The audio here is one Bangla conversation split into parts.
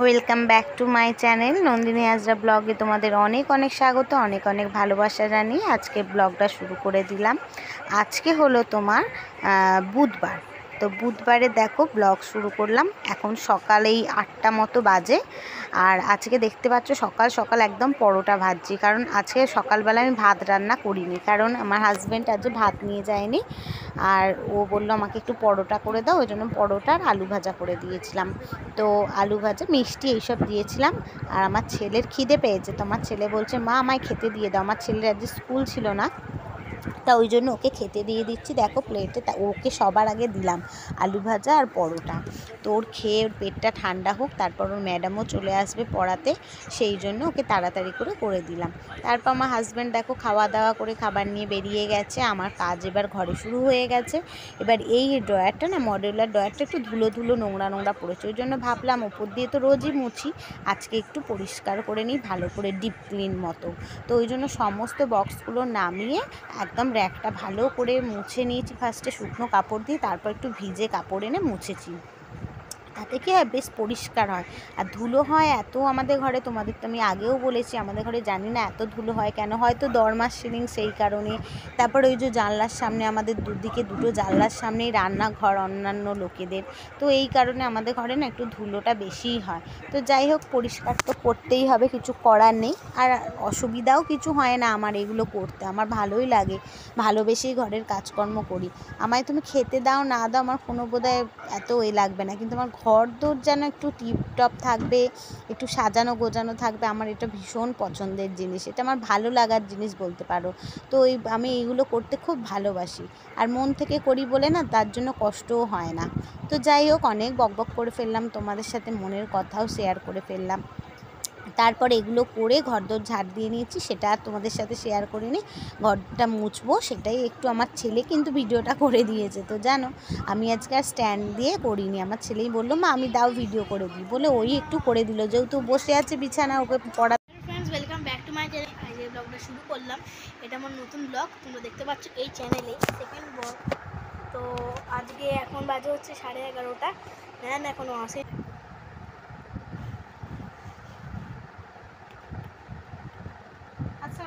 Welcome back to my channel Nandini Hazra ব্লগে তোমাদের অনেক অনেক স্বাগত, অনেক অনেক ভালোবাসা জানিয়ে আজকে ব্লগটা শুরু করে দিলাম। আজকে হলো তোমার বুধবার। তো বুধবারে দেখো ব্লগ শুরু করলাম। এখন সকালেই 8টা মতো বাজে। আর আজকে দেখতে পাচ্ছ সকাল সকাল একদম পরোটা ভাজছি, কারণ আজকে সকালবেলা আমি ভাত রান্না করিনি, কারণ আমার হাজব্যান্ড আজ ভাত নিয়ে যায়নি। আর ও বললো আমাকে একটু পরোটা করে দাও, ওই জন্য পরোটা আর আলু ভাজা করে দিয়েছিলাম। তো আলু ভাজা মিষ্টি এইসব দিয়েছিলাম। আর আমার ছেলের খিদে পেয়েছে, তো আমার ছেলে বলছে মা আমায় খেতে দিয়ে দাও। আমার ছেলের আজ স্কুল ছিল না, তা ওই জন্য ওকে খেতে দিয়ে দিচ্ছি। দেখো প্লেটে ওকে সবার আগে দিলাম আলু ভাজা আর পরোটা। তো ওর খেয়ে ওর পেটটা ঠান্ডা হোক, তারপর ওর ম্যাডামও চলে আসবে পড়াতে, সেই জন্য ওকে তাড়াতাড়ি করে দিলাম। তারপর আমার হাজব্যান্ড দেখো খাওয়া দাওয়া করে খাবার নিয়ে বেরিয়ে গেছে। আমার কাজ এবার ঘরে শুরু হয়ে গেছে। এবার এই ড্রয়ারটা না, মডেলার ড্রয়ারটা একটু ধুলো ধুলো নোংরা নোংরা পড়েছে, ওই জন্য ভাবলাম ওপর দিয়ে তো রোজই মুছি, আজকে একটু পরিষ্কার করে নিই ভালো করে, ডিপ ক্লিন মতো। তো ওই জন্য সমস্ত বক্সগুলো নামিয়ে একদম র্যাকটা ভালো করে মুছে নিয়েছি ফার্স্টে শুকনো কাপড় দিয়ে, তারপর একটু ভিজে কাপড় এনে মুছেছি। তাতে কি হয়, বেশ পরিষ্কার হয়। আর ধুলো হয় এত আমাদের ঘরে, তোমাদের তো আমি আগেও বলেছি আমাদের ঘরে জানি না এত ধুলো হয় কেন, হয়তো দরমাস সিলিং সেই কারণে। তারপর ওই যে জানলার সামনে, আমাদের দুদিকে দুটো জানলার সামনেই রান্নাঘর অন্যান্য লোকেদের, তো এই কারণে আমাদের ঘরে না একটু ধুলোটা বেশিই হয়। তো যাই হোক, পরিষ্কার তো করতেই হবে, কিছু করার নেই। আর অসুবিধাও কিছু হয় না আমার এগুলো করতে, আমার ভালোই লাগে, ভালোবেসেই ঘরের কাজকর্ম করি। আমায় তুমি খেতে দাও না দাও আমার কোনো বোধহয় এত লাগবে না, কিন্তু আমার ঘর দোর যেন একটু টিপটপ থাকবে, একটু সাজানো গোজানো থাকবে, আমার এটা ভীষণ পছন্দের জিনিস, এটা আমার ভালো লাগার জিনিস বলতে পারো। তো আমি এইগুলো করতে খুব ভালোবাসি, আর মন থেকে করি বলে না, তার জন্য কষ্টও হয় না। তো যাই হোক, অনেক বকবক করে ফেললাম, তোমাদের সাথে মনের কথাও শেয়ার করে ফেললাম। তারপর এগুলো করে ঘরদোর ঝাড় দিয়ে নিয়েছি, সেটা আর তোমাদের সাথে শেয়ার করিনি। ঘরটা মুছবো সেটাই একটু আমার ছেলে কিন্তু ভিডিওটা করে দিয়েছে। তো জানো, আমি আজকে আর স্ট্যান্ড দিয়ে করিনি, আমার ছেলেই বললো মা আমি দাও ভিডিও করে দিই, বলে ওই একটু করে দিল, যেহেতু বসে আছে বিছানা, ওকে পড়া। Friends, welcome back to my channel. আজ এই ব্লগটা শুরু করলাম, এটা আমার নতুন ব্লগ, তোমরা দেখতে পাচ্ছ এই চ্যানেলে সেকেন্ড ব্লগ। তো আজকে এখন বাজে হচ্ছে 11:30, ম্যাম এখনও আসে। আচ্ছা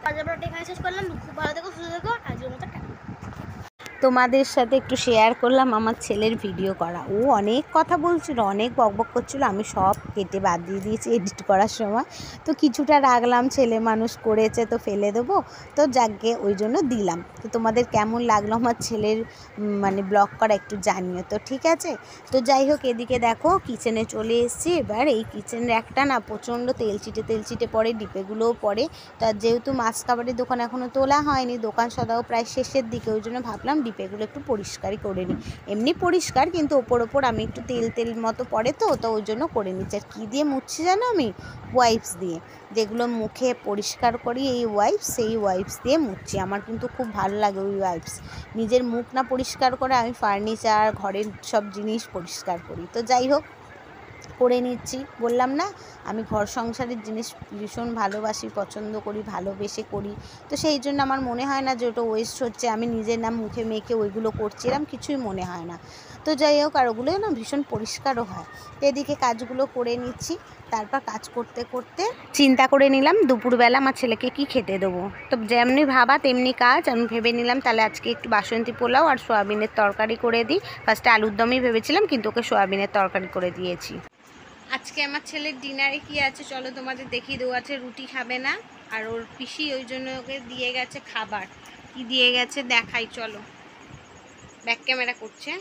আজ আমরা এখানে শেষ করলাম। খুব ভালো থেকো, সুস্থ থেকো, আজকের মতো। তোমাদের সাথে একটু শেয়ার করলাম আমার ছেলের ভিডিও করা। ও অনেক কথা বলছিল, অনেক বকবক করছিল, আমি সব কেটে বাদ দিয়ে দিয়েছি এডিট করার সময়। তো কিছুটা রাখলাম, ছেলে মানুষ করেছে তো ফেলে দেবো, তো যাকে ওই জন্য দিলাম। তো তোমাদের কেমন লাগলো আমার ছেলের মানে ব্লগ করা একটু জানিও তো, ঠিক আছে। তো যাই হোক, এদিকে দেখো কিচেনে চলে এসেছি। এবার এই কিচেন র্যাকটা না প্রচণ্ড তেল চিটে পড়ে, ডিপেগুলোও পড়ে। তা যেহেতু মাছ খাবারের দোকান এখনও তোলা হয়নি, দোকান সদাও প্রায় শেষের দিকে, ওই জন্য ভাবলাম ডিপেগুলো একটু পরিষ্কারই করে নিই। এমনি পরিষ্কার, কিন্তু ওপর আমি একটু তেল মতো পড়ে, তো ওই জন্য করে নিচ্ছি। আর কী দিয়ে মুছছি জানো আমি? ওয়াইপস দিয়ে, যেগুলো মুখে পরিষ্কার করি এই ওয়াইপস, সেই ওয়াইপস দিয়ে মুছছি। আমার কিন্তু খুব ভালো লাগে ওই ওয়াইপস। নিজের মুখ না পরিষ্কার করে আমি ফার্নিচার, ঘরের সব জিনিস পরিষ্কার করি। তো যাই হোক, করে নিচ্ছি। বললাম না, আমি ঘর সংসারের জিনিস ভীষণ ভালোবাসি, পছন্দ করি, ভালোবেসে করি। তো সেই জন্য আমার মনে হয় না যে ওটা ওয়েস্ট হচ্ছে, আমি নিজের নাম মুখে মেখে ওইগুলো করছি, এরকম কিছুই মনে হয় না। তো যাই হোক, আর ওগুলো না ভীষণ পরিষ্কারও হয়। তো এদিকে কাজগুলো করে নিচ্ছি। তারপর কাজ করতে করতে চিন্তা করে নিলাম দুপুরবেলা আমার ছেলেকে কি খেতে দেবো। তো যেমনি ভাবা তেমনি কাজ, আমি ভেবে নিলাম তাহলে আজকে একটু বাসন্তী পোলাও আর সোয়াবিনের তরকারি করে দিই। ফার্স্টে আলুর দমই ভেবেছিলাম, কিন্তু ওকে সোয়াবিনের তরকারি করে দিয়েছি। আজকে আমার ছেলের ডিনারে কি আছে চলো তোমাদের দেখিয়ে দেবো। আছে রুটি খাবে না, আর ওর পিসি ওই জন্য ওকে দিয়ে গেছে খাবার। কি দিয়ে গেছে দেখাই, চলো। ব্যাক ক্যামেরা করছে,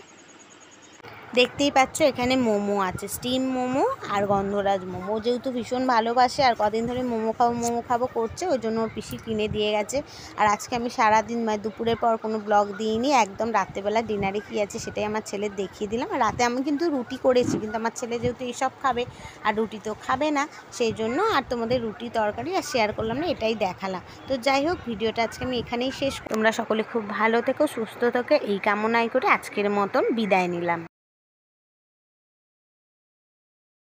দেখতেই পাচ্ছ এখানে মোমো আছে, স্টিম মোমো আর গন্ধরাজ মোমো। যেহেতু ভীষণ ভালোবাসে আর কদিন ধরে মোমো খাবো করছে, ওই জন্য ওর পিসি কিনে দিয়ে গেছে। আর আজকে আমি সারাদিন মানে দুপুরের পর কোনো ব্লগ দিইনি, একদম রাত্রেবেলা ডিনারে কী আছে সেটাই আমার ছেলের দেখিয়ে দিলাম। আর রাতে আমি কিন্তু রুটি করেছি, কিন্তু আমার ছেলে যেহেতু এইসব খাবে আর রুটি তো খাবে না, সেই জন্য আর তোমাদের রুটি তরকারি আর শেয়ার করলাম না, এটাই দেখালাম। তো যাই হোক, ভিডিওটা আজকে আমি এখানেই শেষ। তোমরা সকলে খুব ভালো থেকো, সুস্থ থেকো, এই কামনাই করে আজকের মতন বিদায় নিলাম।